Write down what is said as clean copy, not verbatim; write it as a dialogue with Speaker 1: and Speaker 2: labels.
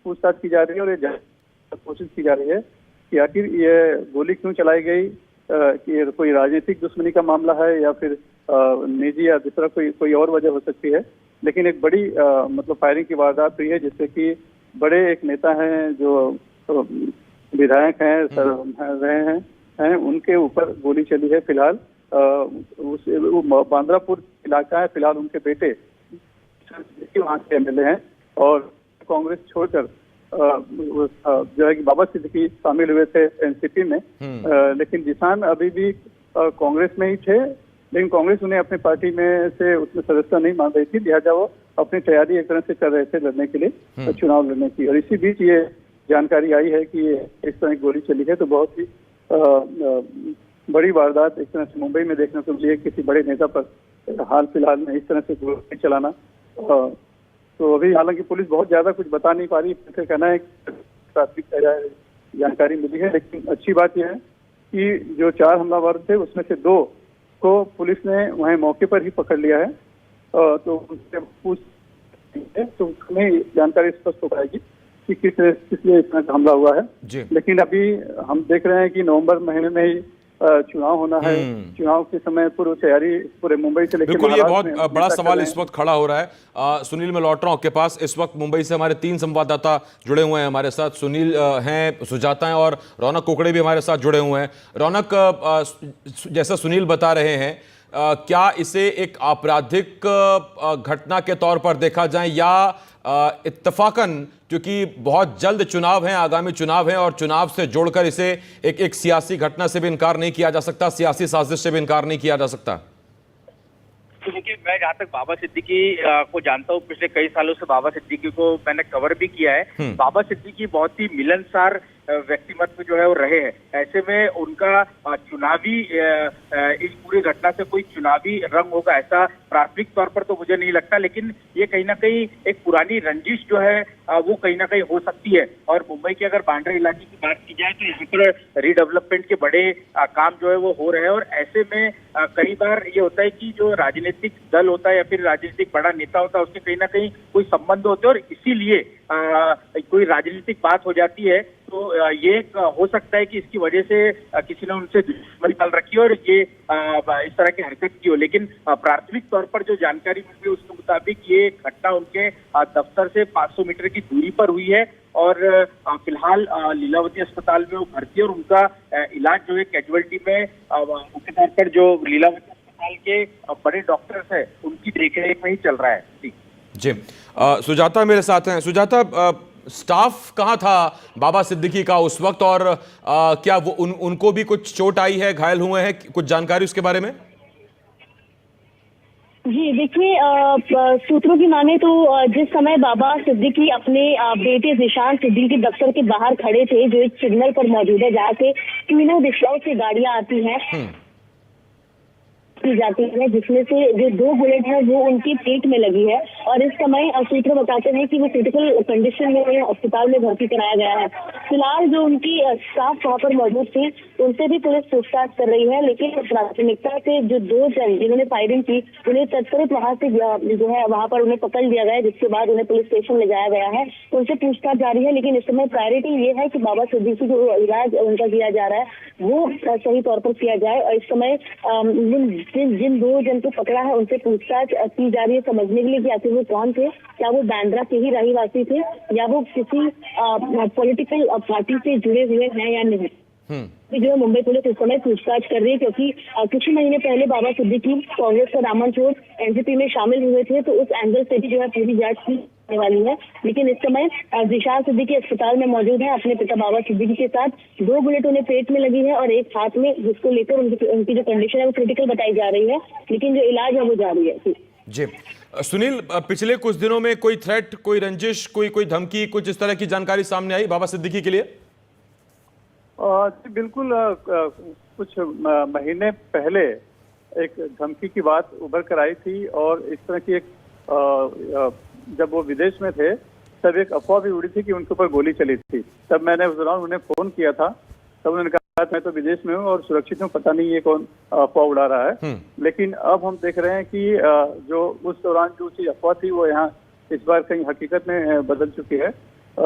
Speaker 1: पूछताछ की जा रही है और ये जानने की कोशिश की जा रही है कि आखिर ये गोली क्यों चलाई गई, कि ये कोई राजनीतिक दुश्मनी का मामला है या फिर निजी या दूसरा कोई और वजह हो सकती है। लेकिन एक बड़ी मतलब फायरिंग की वारदात हुई है जिससे कि बड़े एक नेता हैं जो विधायक हैं हैं उनके ऊपर गोली चली है। फिलहाल वो बांद्रापुर इलाका है। फिलहाल उनके बेटे वहाँ के एमएलए हैं और कांग्रेस छोड़कर जो है कि बाबा सिद्दीकी शामिल हुए थे एनसीपी में, लेकिन जिसान अभी भी कांग्रेस में ही थे, लेकिन कांग्रेस उन्हें अपनी पार्टी में से उसमें सदस्यता नहीं मान रही थी, लिहाजा वो अपनी तैयारी एक तरह से कर रहे थे लड़ने के लिए, चुनाव लड़ने की। और इसी बीच ये जानकारी आई है कि इस तरह की गोली चली है। तो बहुत ही बड़ी वारदात एक तरह से मुंबई में देखने को मिली है, किसी बड़े नेता पर हाल फिलहाल में इस तरह से गोली चलाना। तो अभी हालांकि पुलिस बहुत ज्यादा कुछ बता नहीं पा रही, फिर कहना है प्राथमिक जानकारी मिली है। लेकिन अच्छी बात यह है कि जो 4 हमलावर थे उसमें से 2 को पुलिस ने वहीं मौके पर ही पकड़ लिया है। तो उनसे पूछ तो उसमें जानकारी स्पष्ट हो पाएगी कि किस लिए इतना हमला हुआ है। लेकिन अभी हम देख रहे हैं कि नवंबर महीने में ही चुनाव होना है। चुनाव के समय पूर्व तैयारी पूरे मुंबई से लेकर
Speaker 2: बिल्कुल, ये बहुत बड़ा सवाल इस वक्त खड़ा हो रहा है। सुनील, मैं लौट रहा हूं आपके पास। इस वक्त मुंबई से हमारे 3 संवाददाता जुड़े हुए हैं हमारे साथ। सुनील हैं, सुजाता हैं और रौनक कुकड़े भी हमारे साथ जुड़े हुए हैं। रौनक, जैसा सुनील बता रहे हैं, क्या इसे एक आपराधिक घटना के तौर पर देखा जाए या इत्तफाकन, क्योंकि बहुत जल्द चुनाव हैं, आगामी चुनाव हैं और चुनाव से जोड़कर इसे एक सियासी घटना से भी इनकार नहीं किया जा सकता, सियासी साजिश से भी इनकार नहीं किया जा सकता?
Speaker 3: तो देखिए, मैं जहाँ तक बाबा सिद्दीकी को जानता हूँ, पिछले कई सालों से बाबा सिद्दीकी को मैंने कवर भी किया है। बाबा सिद्दीकी बहुत ही मिलनसार व्यक्तिमत्व जो है वो रहे हैं। ऐसे में उनका चुनावी इस पूरी घटना से कोई चुनावी रंग होगा ऐसा प्राथमिक तौर पर तो मुझे नहीं लगता, लेकिन ये कहीं ना कहीं एक पुरानी रंजिश जो है वो कहीं ना कहीं हो सकती है। और मुंबई के अगर बांद्रा इलाके की बात की जाए तो यहाँ पर रीडेवलपमेंट के बड़े काम जो है वो हो रहे हैं। और ऐसे में कई बार ये होता है कि जो राजनीतिक दल होता है या फिर राजनीतिक बड़ा नेता होता है उसके कहीं ना कहीं कोई संबंध होते हैं और इसीलिए कोई राजनीतिक बात हो जाती है। तो ये हो सकता है कि इसकी वजह से किसी ने उनसे दुश्मनी डाल रखी हो और ये इस तरह की हरकत की हो। लेकिन प्राथमिक तौर पर जो जानकारी मिल रही है उसके मुताबिक ये घटना उनके दफ्तर से 500 मीटर की दूरी पर हुई है और फिलहाल लीलावती अस्पताल में वो भर्ती है और उनका इलाज जो है कैजुअल्टी में मुख्य तौर पर जो लीलावती अस्पताल के बड़े डॉक्टर्स है उनकी देखरेख में ही चल रहा है।
Speaker 2: जी, सुजाता मेरे साथ हैं। सुजाता, स्टाफ कहाँ था बाबा सिद्दीकी का उस वक्त और क्या वो उनको भी कुछ चोट आई है, घायल हुए हैं, कुछ जानकारी उसके बारे में?
Speaker 4: जी देखिए, सूत्रों की माने तो जिस समय बाबा सिद्दीकी अपने बेटे जिशान सिद्दीकी दफ्तर के बाहर खड़े थे, जो एक सिग्नल पर मौजूद है जहाँ से तीनों दिशाओं से गाड़ियां आती हैं की जाती है, जिसमें से जो 2 बुलेट है वो उनकी पेट में लगी है और इस समय सूत्र बताते हैं कि वो क्रिटिकल कंडीशन में अस्पताल में भर्ती कराया गया है। फिलहाल जो उनकी स्टाफ वहाँ पर मौजूद थी उनसे भी पुलिस पूछताछ कर रही है, लेकिन प्राथमिकता से जो 2 जन जिन्होंने फायरिंग की उन्हें तत्काल वहाँ से जो है वहाँ पर उन्हें पकड़ लिया गया, जिसके बाद उन्हें पुलिस स्टेशन ले जाया गया है, उनसे पूछताछ जारी है। लेकिन इस समय प्रायोरिटी ये है कि बाबा सिद्दीकी जो इलाज उनका किया जा रहा है वो सही तौर पर किया जाए और इस समय जिन 2 जन को पकड़ा है उनसे पूछताछ की जा रही है समझने के लिए कि आखिर वो कौन थे, क्या वो बांद्रा के ही रहीवासी थे या वो किसी पॉलिटिकल पार्टी से जुड़े हुए हैं या नहीं। जो है मुंबई पुलिस इस समय पूछताछ कर रही है, क्योंकि कुछ महीने पहले बाबा सिद्दीकी कांग्रेस का दामन छोड़ एनसीपी में शामिल हुए थे, तो उस एंगल से भी जो है पूरी जांच की जाने वाली है। लेकिन इस समय जिशान सिद्दीकी अस्पताल में मौजूद है अपने पिता बाबा सिद्दीकी के साथ। 2 बुलेट उन्हें पेट में लगी है और एक हाथ में, जिसको लेकर उनकी जो कंडीशन है वो क्रिटिकल बताई जा रही है, लेकिन जो इलाज है वो जारी है।
Speaker 2: जी सुनील, पिछले कुछ दिनों में कोई थ्रेट, कोई रंजिश, कोई धमकी, कुछ इस तरह की जानकारी सामने आई बाबा सिद्दीकी के लिए?
Speaker 1: जी बिल्कुल, कुछ महीने पहले एक धमकी की बात उभर कर आई थी और इस तरह की एक जब वो विदेश में थे तब एक अफवाह भी उड़ी थी कि उनके ऊपर गोली चली थी। तब मैंने उस दौरान उन्हें फोन किया था, तब उन्होंने कहा मैं तो विदेश में हूँ और सुरक्षित हूँ, पता नहीं ये कौन अफवाह उड़ा रहा है। लेकिन अब हम देख रहे हैं कि जो उस दौरान जो चीज अफवाह थी वो यहाँ इस बार कहीं हकीकत में बदल चुकी है।